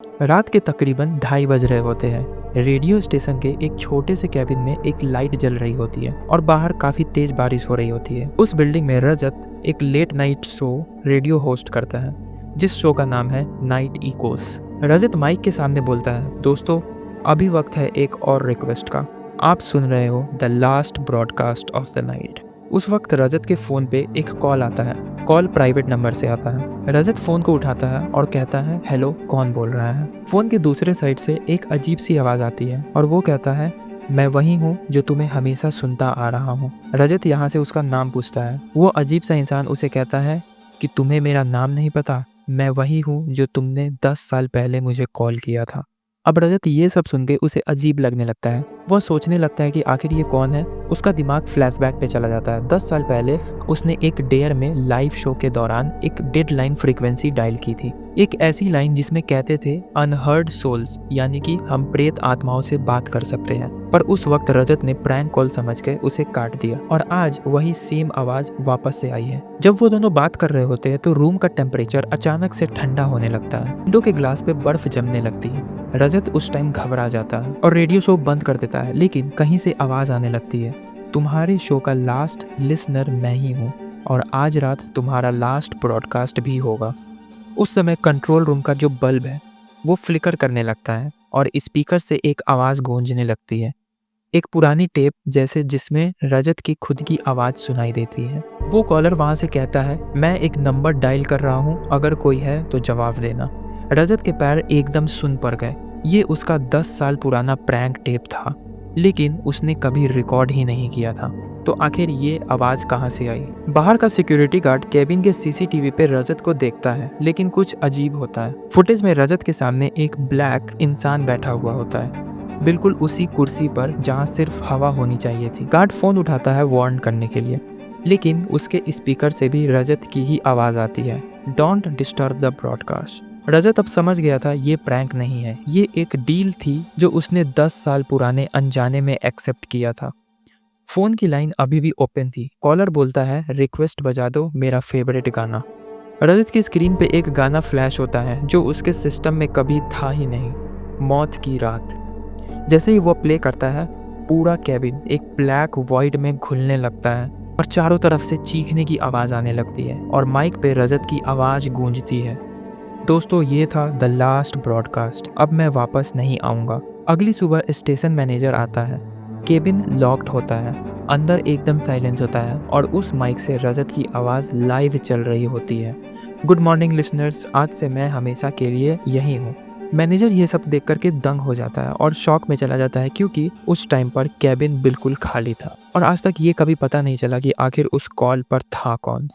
रात के तकरीबन 2:30 बज रहे होते हैं। रेडियो स्टेशन के एक छोटे से कैबिन में एक लाइट जल रही होती है और बाहर काफी तेज बारिश हो रही होती है। उस बिल्डिंग में रजत एक late night show radio host करता है, जिस शो का नाम है नाइट इकोस। रजत माइक के सामने बोलता है, दोस्तों अभी वक्त है एक और रिक्वेस्ट का। आप सुन रहे हो the last broadcast of the night. उस वक्त रजत के फोन पे एक कॉल आता है। कॉल प्राइवेट नंबर से आता है। रजत फोन को उठाता है और कहता है, हेलो, कौन बोल रहा है? फोन के दूसरे साइड से एक अजीब सी आवाज आती है और वो कहता है, मैं वही हूँ जो तुम्हें हमेशा सुनता आ रहा हूँ। रजत यहाँ से उसका नाम पूछता है। वो अजीब सा इंसान उसे कहता है कि तुम्हें मेरा नाम नहीं पता? मैं वही हूँ जो तुमने 10 साल पहले मुझे कॉल किया था। अब रजत ये सब सुन के उसे अजीब लगने लगता है। वह सोचने लगता है कि आखिर ये कौन है। उसका दिमाग फ्लैशबैक पे चला जाता है। 10 साल पहले उसने एक डेयर में लाइव शो के दौरान एक डेड लाइन फ्रीक्वेंसी डायल की थी। एक ऐसी लाइन जिसमें कहते थे अनहर्ड सोल्स, यानी कि हम प्रेत आत्माओं से बात कर सकते हैं। पर उस वक्त रजत ने प्रैंक कॉल समझ के उसे काट दिया और आज वही सेम आवाज वापस से आई है। जब वो दोनों बात कर रहे होते हैं तो रूम का टेम्परेचर अचानक से ठंडा होने लगता है। विंडो के ग्लास पे बर्फ जमने लगती है। रजत उस टाइम घबरा जाता है और रेडियो शो बंद कर देता है, लेकिन कहीं से आवाज आने लगती है, तुम्हारे शो का लास्ट लिसनर मैं ही हूँ और आज रात तुम्हारा लास्ट ब्रॉडकास्ट भी होगा। उस समय कंट्रोल रूम का जो बल्ब है वो फ्लिकर करने लगता है और स्पीकर से एक आवाज गूंजने लगती है, एक पुरानी टेप जैसे, जिसमें रजत की खुद की आवाज सुनाई देती है। वो कॉलर वहां से कहता है, मैं एक नंबर डायल कर रहा हूँ, अगर कोई है तो जवाब देना। रजत के पैर एकदम सुन पड़ गए। ये उसका 10 साल पुराना प्रैंक टेप था, लेकिन उसने कभी रिकॉर्ड ही नहीं किया था। तो आखिर ये आवाज कहाँ से आई? बाहर का सिक्योरिटी गार्ड केबिन के सीसीटीवी पे रजत को देखता है, लेकिन कुछ अजीब होता है। फुटेज में रजत के सामने एक ब्लैक इंसान बैठा हुआ होता है, बिल्कुल उसी कुर्सी पर जहाँ सिर्फ हवा होनी चाहिए थी। गार्ड फोन उठाता है वार्न करने के लिए, लेकिन उसके स्पीकर से भी रजत की ही आवाज आती है, डोंट डिस्टर्ब द ब्रॉडकास्ट। रजत अब समझ गया था ये प्रैंक नहीं है, ये एक डील थी जो उसने 10 साल पुराने अनजाने में एक्सेप्ट किया था। फोन की लाइन अभी भी ओपन थी। कॉलर बोलता है, रिक्वेस्ट बजा दो मेरा फेवरेट गाना। रजत की स्क्रीन पे एक गाना फ्लैश होता है जो उसके सिस्टम में कभी था ही नहीं, मौत की रात। जैसे ही वो प्ले करता है, पूरा कैबिन एक ब्लैक वॉइड में घुलने लगता है और चारों तरफ से चीखने की आवाज आने लगती है और माइक पे रजत की आवाज गूंजती है, दोस्तों ये था द लास्ट ब्रॉडकास्ट, अब मैं वापस नहीं आऊँगा। अगली सुबह स्टेशन मैनेजर आता है। केबिन लॉक्ड होता है, अंदर एकदम साइलेंस होता है और उस माइक से रजत की आवाज़ लाइव चल रही होती है, गुड मॉर्निंग लिसनर्स, आज से मैं हमेशा के लिए यही हूँ। मैनेजर ये सब देख करके दंग हो जाता है और शॉक में चला जाता है, क्योंकि उस टाइम पर कैबिन बिल्कुल खाली था और आज तक ये कभी पता नहीं चला कि आखिर उस कॉल पर था कौन।